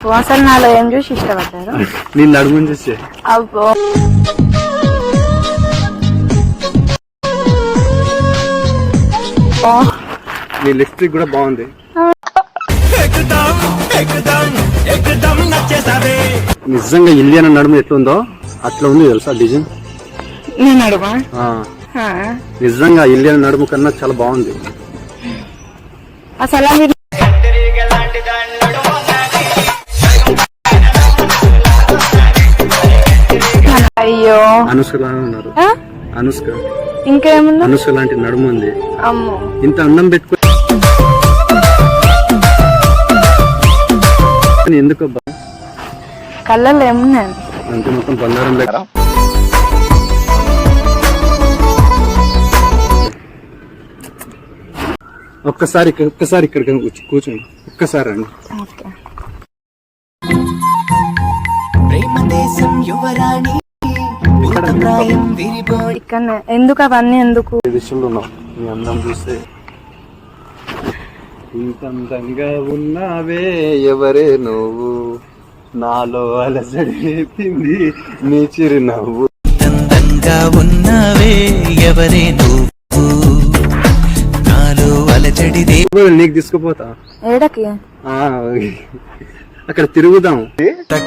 అసలు నాలో ఏం చూసి ఇష్టపడ్డారు? నేను నడుముని చూసి. అబ్బో నీ లిప్స్టిక్ కూడా బాగుంది. నిజంగా ఇల్లియన్ నడుము ఎట్లుందో అట్లా ఉంది తెలుసా డిజైన్. నేను నడుమా? నిజంగా ఇల్లియన్ నడుము కన్నా చాలా బాగుంది అసలు. అయ్యో అనుష్క లాగా ఉన్నారు. అనుష్క ఇంకేముంది? అనుష్క లాంటి నడుము ఉంది. అమ్మో ఇంత అన్నం పెట్టుకుని ఎందుకు కళ్ళల్లో ఏమున్నాయి? అంతే మొత్తం బంగారం లెక్క. ఒక్కసారి ఇక్కడ కూర్చోండి. ఒక్కసారి అండి. ఎందుకు అవన్నీ ఎందుకు? విషయంలో ఉన్నావు. నీ అందం చూస్తే ఇంత అందంగా ఉన్నావే ఎవరే నువ్వు, నాలో అలజడి లేపింది నీ చిరునవ్వు. అందంగా ఉన్నావే ఎవరే నువ్వు, నాలో అలజడి. నీకు తీసుకుపోతా. ఏడకి? అక్కడ తిరుగుదాం.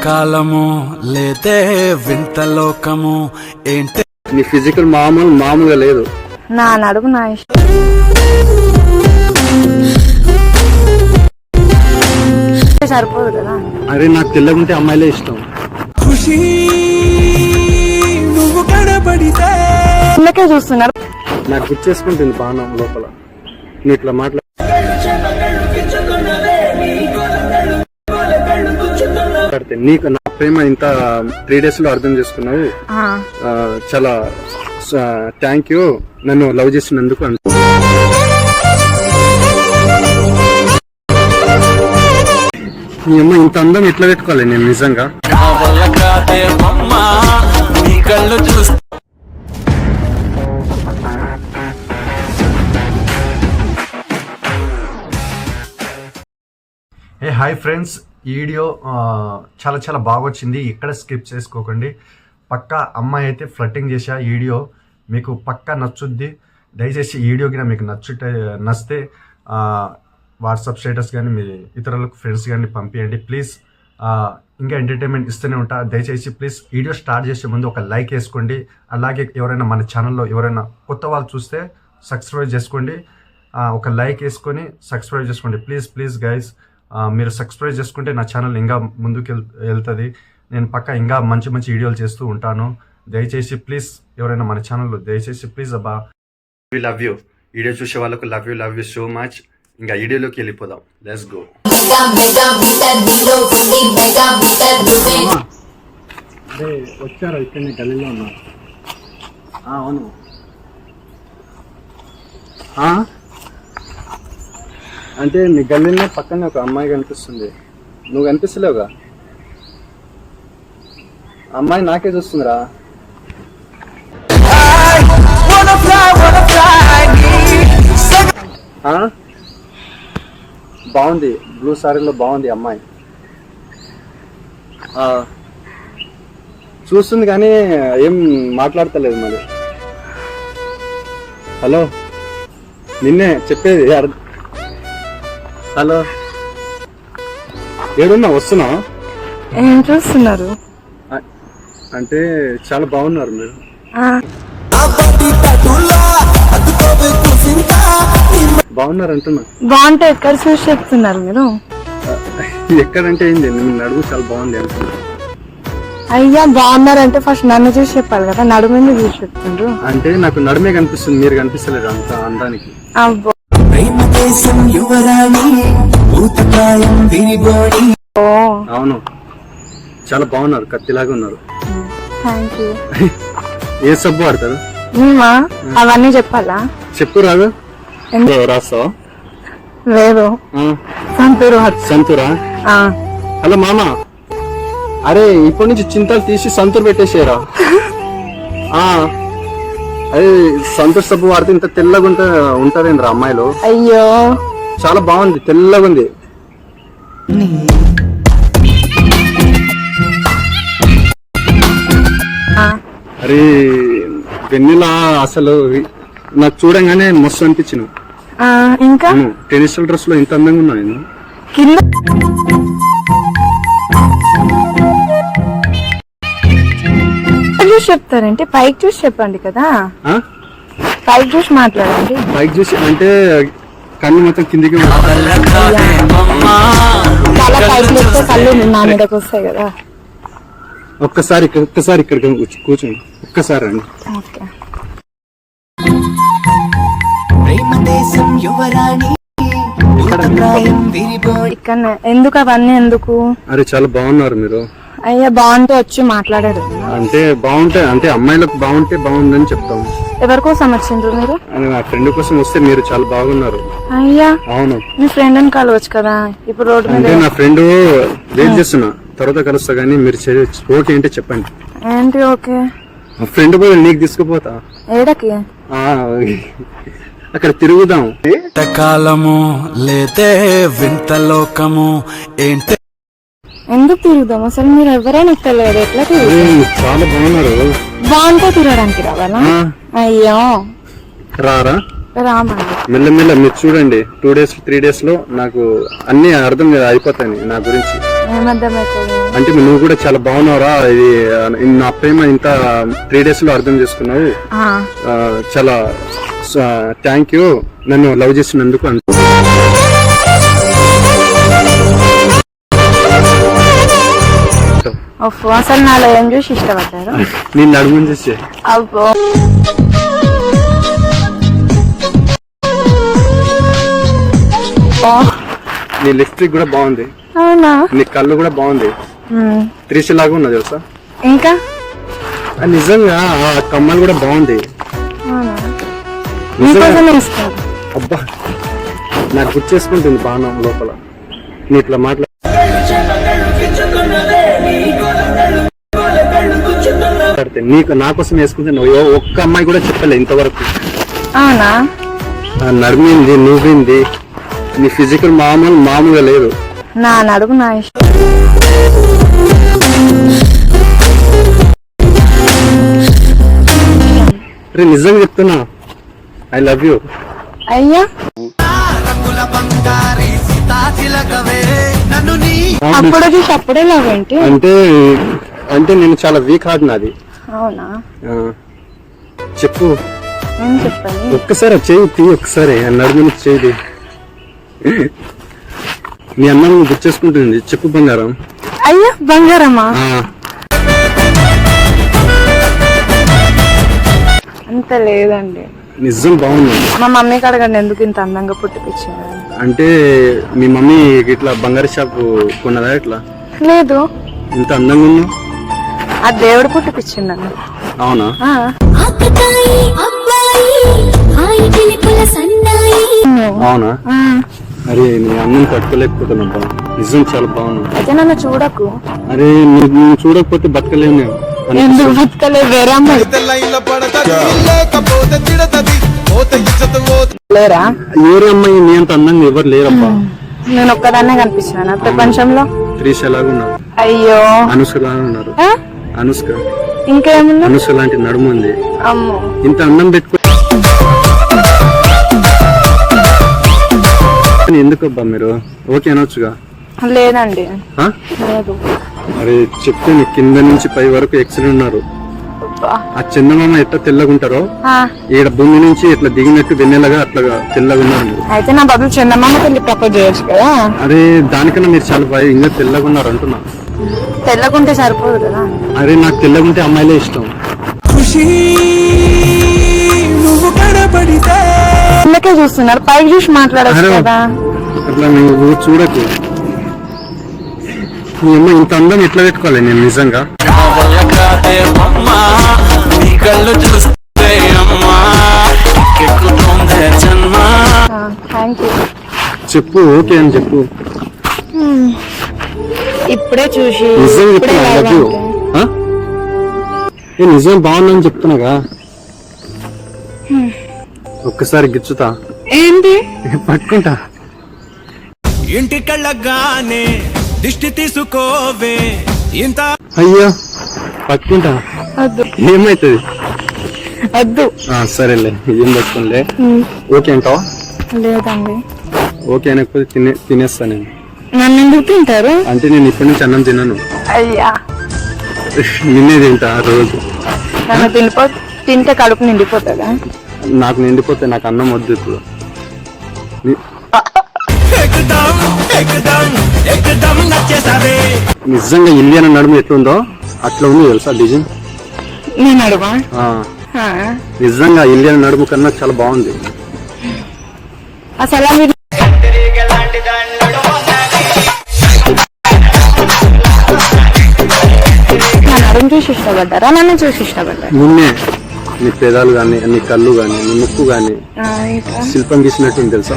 కాలము లేదే వింత లోకము ఏంటి. నీ ఫిజికల్ మామూలుగా లేదు. నా నడుము నా ఇష్టం. సరిపోదు కదా. అరే నాకు తెల్లగుంటే అమ్మాయిలే ఇష్టం. ఖుషి నువ్వు కనబడితే అందుకే చూస్తున్నారు. నాకు గుర్చేసుకుంటుంది బాణం లోపల. నువ్వు ఇట్లా మాట్లాడుతే నీకు నా ప్రేమ ఇంత 3 days లో అర్థం చేసుకున్నావు. చాలా థ్యాంక్ యూ నన్ను లవ్ చేసినందుకు. నీ అమ్మ ఇంత అందం ఎట్లా పెట్టుకోవాలి నేను నిజంగా. హాయ్ ఫ్రెండ్స్, ఈ వీడియో చాలా బాగా వచ్చింది. ఎక్కడ స్కిప్ చేసుకోకండి. పక్కా అమ్మాయి అయితే ఫ్లట్టింగ్ చేసా. ఈ వీడియో మీకు పక్కా నచ్చుద్ది. దయచేసి ఈ వీడియో కింద మీకు నచ్చితే వాట్సాప్ స్టేటస్ కానీ మీ ఇతరులకు ఫ్రెండ్స్ కానీ పంపించండి ప్లీజ్. ఇంకా ఎంటర్టైన్మెంట్ ఇస్తూనే ఉంటా. దయచేసి ప్లీజ్ వీడియో స్టార్ట్ చేసే ముందు ఒక లైక్ వేసుకోండి. అలాగే ఎవరైనా మన ఛానల్లో ఎవరైనా కొత్త వాళ్ళు చూస్తే సబ్స్క్రైబ్ చేసుకోండి. ఒక లైక్ వేసుకొని సబ్స్క్రైబ్ చేసుకోండి ప్లీజ్ గైస్. మీరు సబ్స్క్రైబ్ చేసుకుంటే నా ఛానల్ ఇంకా ముందుకు వెళ్తుంది. నేను పక్కా ఇంకా మంచి వీడియోలు చేస్తూ ఉంటాను. దయచేసి ప్లీజ్ ఎవరైనా మన ఛానల్లో దయచేసి ప్లీజ్ అబ్బా. Love you. వీడియో చూసే వాళ్ళకు లవ్ యూ సో మచ్. ఇంకా వీడియోలోకి వెళ్ళిపోదాం. Let's go. వచ్చారు ఇక్కడ గల్లీలో ఉన్నారు. అవును అంటే నీ గల్లీలో పక్కనే ఒక అమ్మాయి కనిపిస్తుంది. నువ్వు కనిపిస్తలేవుగా. అమ్మాయి నాకే చూస్తుందిరా. బాగుంది, బ్లూ సారీలో బాగుంది అమ్మాయి. చూస్తుంది కానీ ఏం మాట్లాడతలేదు మరి. హలో, నిన్నే చెప్పేది. హలో, ఏడున్నా? వస్తున్నా. ఏం చూస్తున్నారు? అంటే చాలా బాగున్నారు మీరు. బాగున్నారు అంటున్నా. బాగుంటే ఎక్కడ చూసి చెప్తున్నారు మీరు? ఎక్కడంటే ఏంటి, నడుము చాలా బాగుంది అంటున్నా. అయ్యా బాగున్నారంటే ఫస్ట్ నన్ను చూసి చెప్పాలి కదా. నడుము ఎందుకు చూసి చెప్తుండ్రు? అంటే నాకు నడుమే కనిపిస్తుంది, మీరు కనిపిస్తలేదు అంత అందానికి. అబ్బో అవును, చాలా బాగున్నారు, కత్తిలాగా ఉన్నారు. Thank you. ఏ సబ్బు వాడతారు? అవన్నీ చెప్పాలా? చెప్పు రాదు. రాస్తావా? లేదు. సంతూరా? హలో మామా, అరే ఇప్పటి నుంచి చింతలు తీసి సంతూర్ పెట్టేసారా? అదే సంతూర్ సబ్బు వాడితే ఇంత తెల్లగా ఉంటారేంద్రా అమ్మాయిలు. అయ్యో చాలా బాగుంది, తెల్లగా ఉంది. అరే వెన్నెల అసలు నాకు చూడంగానే మస్తు అనిపించింది. ఇంకా ట్రెడిషనల్ డ్రెస్ లో ఇంత అందంగా ఉన్నా నేను. కింద చూసి చెప్తారంటే పైకి చూసి చెప్పండి కదా, పైకి చూసి మాట్లాడండి. పైకి చూసి అంటే కళ్ళు మొత్తం కిందికి చాలా పైకి లేస్తే కళ్ళు నా మీదకి వస్తాయి కదా. ఒక్కసారి ఇక్కడికి కూర్చోండి, ఒక్కసారి అండి. ఓకే. ఇక్కడ ఎందుకు అవన్నీ ఎందుకు? అరే చాలా బాగున్నారు మీరు. అయ్యా బాగుంటే వచ్చి మాట్లాడారు. అంటే బాగుంటే అంటే అమ్మాయిలకు బాగుంటే బాగుందని చెప్తాం. ఎవరి కోసం వచ్చిండ్రు మీరు? నా ఫ్రెండ్ కోసం వస్తే మీరు చాలా బాగున్నారు. అయ్యా అవును, మీ ఫ్రెండ్ అని కలవచ్చు కదా. ఇప్పుడు రోడ్డు మీద అంటే నా ఫ్రెండ్ వెయిట్ చేస్తున్నా, తర్వాత కలుస్తా కానీ మీరు ఓకే అంటే చెప్పండి. ఏంటి ఓకే? మా ఫ్రెండ్ పోయి నీకు తీసుకుపోతా. ఏడకి? అక్కడ తిరుగుదాం. కాలము లేతే వింత లోకము ఏంటే ఎందుకు తిరుగుదాం? అసలు మీరు ఎవరైనా తెలియదు. ఎట్లా తిరుగుతాం? చాలా బాగున్నారు. బాగుంటే తిరగడానికి రావాలా? అయ్యో రారా, రామండి. మెల్లమెల్ల మీరు చూడండి. 2 days 3 days లో నాకు అన్ని అర్థం అయిపోతాయి నా గురించి. ఏమర్థమవుతుంది? అంటే నువ్వు కూడా చాలా బాగున్నావురా, ఇది నా ప్రేమ ఇంత 3 days లో అర్థం చేసుకున్నావు. చాలా థ్యాంక్ యూ నన్ను లవ్ చేసినందుకు. అసలు నాలో ఏం చూసి ఇష్టపడ్డారు? నేను అడుగుని చూసి. అబ్బో నీ లిప్స్టిక్ కూడా బాగుంది. అవునా? నీ కళ్ళు కూడా బాగుంది. 3 లాగా ఉన్నా తెలుసా. ఇంకా నిజంగా ఆ కమ్మలు కూడా బాగుంది. అబ్బా నాకు గుర్చేసుకుంటుంది బాణం లోపల. నీ ఇట్లా మాట్లాడితే నీకు నా కోసం వేసుకుంటే నువ్వు ఒక్క అమ్మాయి కూడా చెప్పలే ఇంతవరకు. అవునా? నడిమింది, నువ్వింది, నీ ఫిజికల్ మామూలుగా లేదు. నా నడుము నా ఇష్టం. రే నిజంగా చెప్తున్నా, ఐ లవ్ యూ. అయ్యా అప్పుడు చూసి అప్పుడే లవ్ ఏంటి? అంటే నేను చాలా వీక్ హార్ట్ నాది. అవునా? చెప్పు. ఏం చెప్పాలి? ఒక్కసారి చేయి ఒక్కసారి నడుముని చేయి. నీ అన్నం గుర్చేసుకుంటుంది. చెప్పు బంగారం. అయ్యా బంగారమా? అంత లేదండి. నిజం బాగుంది. మా మమ్మీకి అడగండి ఎందుకు ఇంత అందంగా పుట్టిపించింది. అంటే మీ మమ్మీ ఇట్లా బంగారు షాపు కొన్నదా? ఇట్లా లేదు, ఇంత అందంగా ఉన్నావు. ఆ దేవుడు పుట్టిపించిందండి. అవునా? అవునా? అరే నీ అన్నం తట్టుకోలేకపోతున్నా. నిజం చాలా బాగున్నావు. అయితే నన్ను చూడకు. అరే నువ్వు చూడకపోతే బతకలేవు నేను. ఎందుకు బతకలే? వేరే అమ్మాయి లేరా? వేరే అమ్మాయి నీ అంత అందంగా ఎవరు లేరబ్బా. నేను ఒక్కదాన్నే కనిపిస్తున్నాను ప్రపంచంలో. త్రిష లాగా ఉన్నారు. అయ్యో అనుష్క లాగా ఉన్నారు. అనుష్క ఇంకేముంది? అనుష్క లాంటి నడుము ఉంది. అమ్మో ఇంత అన్నం పెట్టుకో ఎందుకబ్బా మీరు ఓకే అనొచ్చుగా. లేదండి లేదు. అరే చెప్తే నీ కింద నుంచి పై వరకు ఎక్సలెంట్ ఉన్నారు. ఆ చందమామ ఎట్లా తెల్లగుంటారో ఈడ భూమి నుంచి ఇట్లా దిగినట్టు వెన్నెలగా అట్లా తెల్లగా ఉన్నారు. అయితే నా బదులు చందమామ తల్లి ప్రపోజ్ చేయొచ్చు కదా. అరే దానికన్నా మీరు చాలా ఇంకా తెల్లగా ఉన్నారు అంటున్నా. తెల్లగుంటే సరిపోదు కదా. అరే నాకు తెల్లగుంటే అమ్మాయిలే ఇష్టం. ఖుషి నువ్వు కనబడితే అందుకే చూస్తున్నారు, పైకి చూసి మాట్లాడచ్చు కదా. అట్లా నువ్వు చూడకు. నీ అమ్మ ఇంత అందం ఎట్లా పెట్టుకోవాలి నేను నిజంగా. చెప్పు ఓకే అని చెప్పు. ఇప్పుడే చూసి నిజం చెప్తున్నా. నిజం బాగుందని చెప్తున్నాగా. ఒక్కసారి గిచ్చుతా. ఏంటి పట్టుకుంటా. ఇంటికెళ్ళగానే దిష్టి తీసుకోవే ఇంత. అయ్యో పట్టుకుంటా. వద్దు ఏమైతుంది? వద్దు. సరేలే, ఏం పెట్టుకోలే. ఓకే అంటావా? లేదండి. ఓకే అనకపోతే తినేస్తా నేను. నన్ను ఎందుకు తింటారు? అంటే నేను ఇప్పటి నుంచి అన్నం తిన్నాను. అయ్యా, నిన్నే తింటా రోజు. నన్ను తింటే కడుపు నిండిపోతుందా? నాకు నిండిపోతే నాకు అన్నం వద్దు ఇప్పుడు. నిజంగా ఇండియన్ నడుము ఎట్లుందో అట్లా ఉంది తెలుసా డిజైన్. నేను నడుమా? నిజంగా ఇండియన్ నడుము కన్నా చాలా బాగుంది అసలు. మీరు నా నడుము చూసి ఇష్టపడ్డారా, నన్ను చూసి ఇష్టపడ్డారా? నిన్నే. నీ పేదాలు గాని, నీ కళ్ళు గాని, నీ ముక్కు గాని శిల్పం గీసినట్టుంది తెలుసా.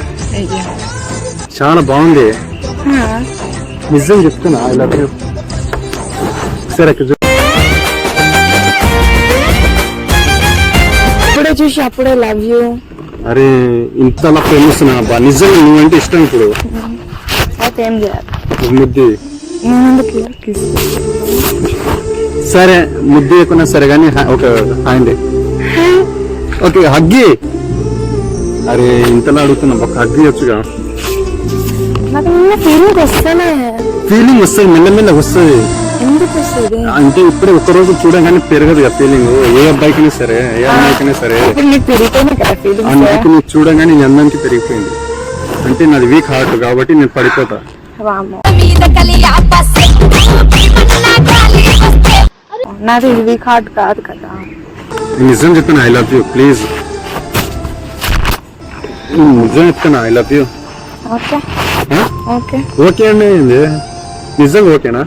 చాలా బాగుంది నిజం చెప్తున్నా. ఇలా సరే ఇప్పుడే చూసి అప్పుడే లవ్ యూ. అరే ఇంతలా ప్రేమిస్తున్నా అబ్బా, నిజంగా నువ్వంటే ఇష్టం. ఇప్పుడు అయితే ఏం చేయాలి? ముద్ది. నేను సరే ముద్దు ఎక్కున్నా సరే కానీ ఒక హ్యాండ్. Okay huggy. అరే ఇంతలా అడుగుతున్నా, ఒక హగ్గి వచ్చుగా. నాకు ఫీలింగ్ వస్తలే. ఫీలింగ్ వస్తుంది, మెల్లమెల్లగా వస్తుంది. ఎందుకు వస్తుంది అంటే ఇప్పుడే ఒక్కరోజు చూడగానే పెరగదు కదా ఫీలింగ్. ఏ అబ్బాయికైనా సరే, ఏ అమ్మాయికైనా సరే. నీకు పెరిగిపోయినా కదా ఫీలింగ్. నాకు నీకు చూడగానే నీ అందానికి పెరిగిపోయింది. అంటే నాది వీక్ హార్ట్ కాబట్టి నేను పడిపోతా. నాది వీక్ హార్ట్ కాదు కదా. నిజం చెప్తున్నా, ఐ లవ్ యూ. ప్లీజ్ నిజం చెప్తున్నా, I love you. Okay okay okay అండి. నిజంగా ఓకేనా?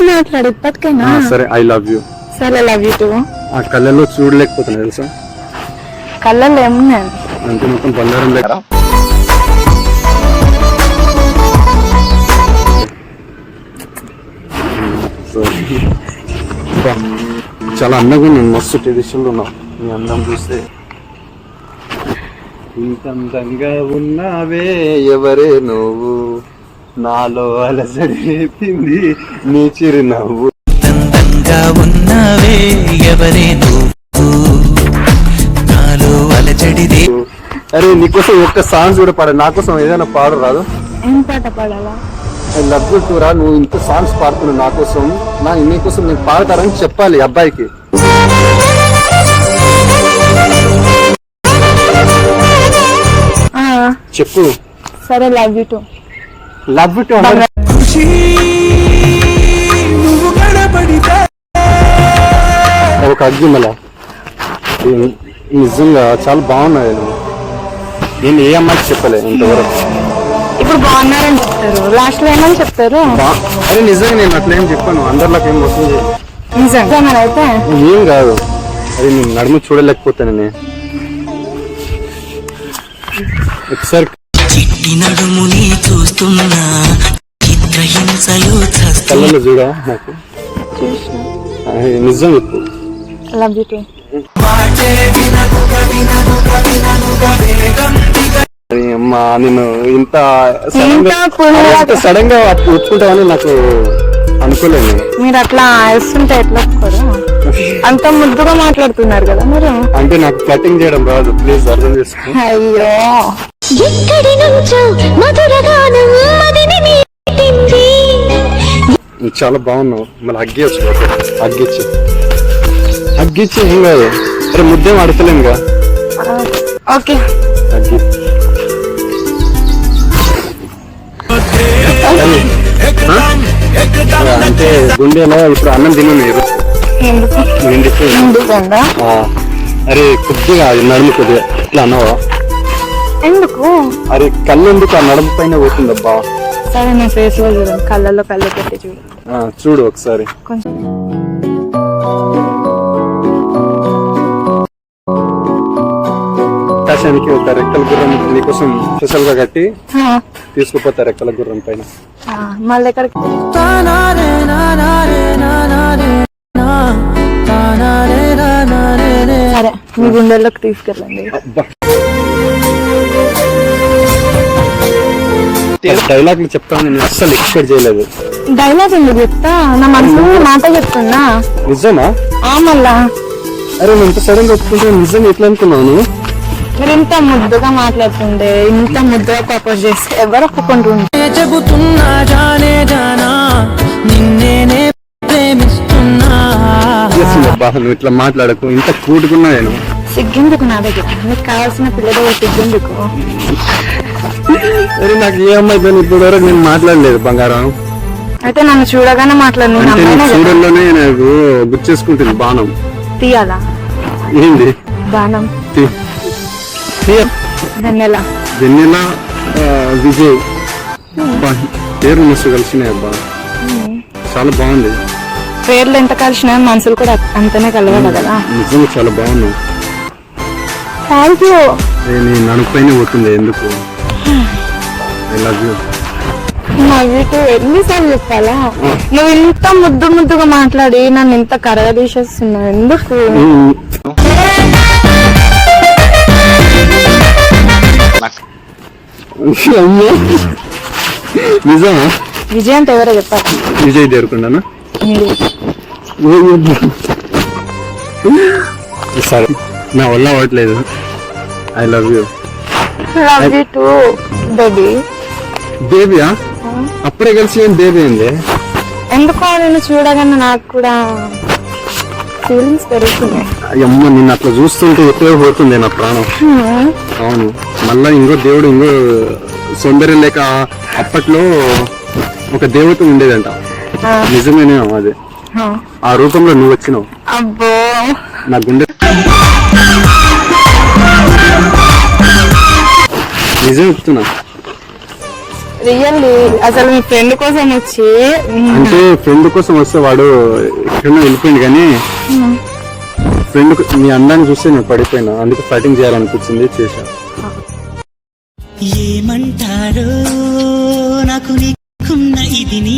మాట్లాడు ఇప్పటికైనా. సరే ఐ లవ్ యూ. సరే లవ్ యూ టూ. ఆ కళ్ళల్లో చూడలేకపోతున్నా తెలుసా. కళ్ళల్లో ఏమున్నాయి అంటే మొత్తం బంగారం లేక. చాలా అందంగా ఉన్నాను, మస్తు ట్రెడిషన్లో ఉన్నావు. నీ అందం చూస్తే ఇంత అందంగా ఉన్నావే, ఎవరే నువ్వు, నాలో అలసడి రేపింది నీ చిరునవ్వు. అందంగా ఉన్నావే, ఎవరే నువ్వు, నాలో అలజడి. అరే నీకోసం ఒక్క సాంగ్స్ కూడా పాడు, నా కోసం ఏదైనా పాడు రాదు? ఏం పాట పాడాలా? Love you టూరా. నువ్వు ఇంత సాంగ్స్ పాడుతున్నావు నా కోసం, నీకోసం నేను పాడతారని చెప్పాలి అబ్బాయికి. చెప్పు. సరే love you two. Love you two. ఒక అగ్గి మళ్ళా. నిజంగా చాలా బాగున్నాయి. నేను ఏ అమ్మాయికి చెప్పలే ఇంతవరకు. ఇప్పుడు బాగున్నారని చెప్తారు, లాస్ట్ లో ఏమని చెప్తారు. అరే నిజంగా నేను అట్లా ఏం చెప్పాను, అందరిలోకి ఏం వస్తుంది. నిజంగా అయితే ఏం కాదు. అది నేను నడుము చూడలేకపోతాను. నేను ఒకసారి నడుముని చూస్తున్నా, చిత్రహింసలు కళ్ళలో చూడా నాకు. నిజం చెప్పు. Love you two. అమ్మా నేను ఇంత సడన్ గా ఒప్పుకుంటామని నాకు అనుకోలేదు. మీరు అట్లా వేస్తుంటే ఎట్లా ఒప్పుకోరు? అంత ముద్దుగా మాట్లాడుతున్నారు కదా మీరు. అంటే నాకు ఫ్లటింగ్ చేయడం రాదు, ప్లీజ్ అర్థం చేసుకో. అయ్యో ఎక్కడి నుంచో మధురగానం మదిని మీటింది. చాలా బాగున్నావు. మళ్ళీ హగ్గిచ్చు, హగ్గిచ్చి ఏం కాదు. అరే ముద్దేం అడతలేనుగా. Okay huggy. అంటే గుండెలో ఇప్పుడు అన్నం తిన్నాను ఎందుకు? అరే కొద్దిగా నడుము కొద్దిగా ఇట్లా అన్నావా? ఎందుకు? అరే కళ్ళు ఎందుకు ఆ నడుము పైన పోతుందబ్బా. సరే నా ఫేస్ లో చూడండి, కళ్ళల్లో కళ్ళు పెట్టి చూడు. చూడు ఒకసారి. కొంచెం ఆకాశానికి ఒక రెక్కల గుర్రం నీకోసం స్పెషల్ గా కట్టి తీసుకుపోతా రెక్కల గుర్రం పైన. మళ్ళీ ఎక్కడికి? సరే మీ గుండెల్లోకి తీసుకెళ్ళండి. డైలాగ్లు చెప్తాను నేను అస్సలు ఎక్స్పెక్ట్ చేయలేదు. డైలాగ్ ఎందుకు చెప్తా, నా మనసులో మాట చెప్తున్నా. నిజమా? మళ్ళా అరే నేను ఇంత సడన్ గా ఒప్పుకుంటే నిజం ఎట్లా అనుకున్నాను? మీరు ఇంత ముద్దుగా మాట్లాడుతుండే, ఇంత ముద్దుగా ప్రపోజ్ చేస్తే ఎవరు ఒప్పుకుంటుండే? చెబుతున్నా జానే జానా నిన్నేనే ప్రేమిస్తున్నా. నువ్వు ఇట్లా మాట్లాడకు, ఇంత కూడుకున్నా నేను. సిగ్గెందుకు నా దగ్గర? నీకు కావాల్సిన పిల్లలు సిగ్గెందుకు? అరే నాకు ఏ అమ్మాయితో ఇప్పుడు వరకు నేను మాట్లాడలేదు బంగారం. అయితే నన్ను చూడగానే మాట్లాడు. చూడల్లోనే నాకు గుర్తు చేసుకుంటుంది బాణం. తీయాలా? ఏంది బాణం? వెన్నెల విజయ్ పేరు మస్తు కలిసినాయి అబ్బా, చాలా బాగుంది. పేర్లు ఎంత కలిసినా మనుషులు కూడా అంతనే కలవాలి కదా. నిజంగా చాలా బాగున్నావు. Thank you. నీ నడుపైనే పోతుంది ఎందుకు? I love you. నవ్వుతూ ఎన్నిసార్లు చెప్పాలా? నువ్వు ఇంత ముద్దుగా మాట్లాడి నన్ను ఇంత కరగదీసేస్తున్నావు ఎందుకు? నిజమా? విజయ్ అంటే ఎవరో చెప్పాలి. విజయ్ దేవరకొండనా? సరే నా వల్ల అవ్వట్లేదు. I love you. Love you too baby. బేబీయా? అప్పుడే కలిసి ఏం బేబీ అయింది? ఎందుకో నేను చూడగానే నాకు కూడా ఫీలింగ్స్ పెరుగుతున్నాయి. అమ్మ నిన్ను అట్లా చూస్తుంటే ఎక్కువ పోతుంది నా ప్రాణం. అవును, మళ్ళా ఇంకో దేవుడు, ఇంకో సౌందర్యం లేక అప్పట్లో ఒక దేవత ఉండేదంట. నిజమేనే అదే, ఆ రూపంలో నువ్వు వచ్చినావు. అబ్బో నా గుండె నిజం చెప్తున్నా. రియల్లీ అసలు మీ ఫ్రెండ్ కోసం వచ్చి అంటే ఫ్రెండ్ కోసం వస్తే వాడు ఎక్కడో వెళ్ళిపోయింది, కానీ ఫ్రెండ్ మీ అందాన్ని చూస్తే నేను పడిపోయినా, అందుకే ఫైటింగ్ చేయాలనిపించింది, చేశా. ఏమంటారో నాకు నీకున్న ఇది నీ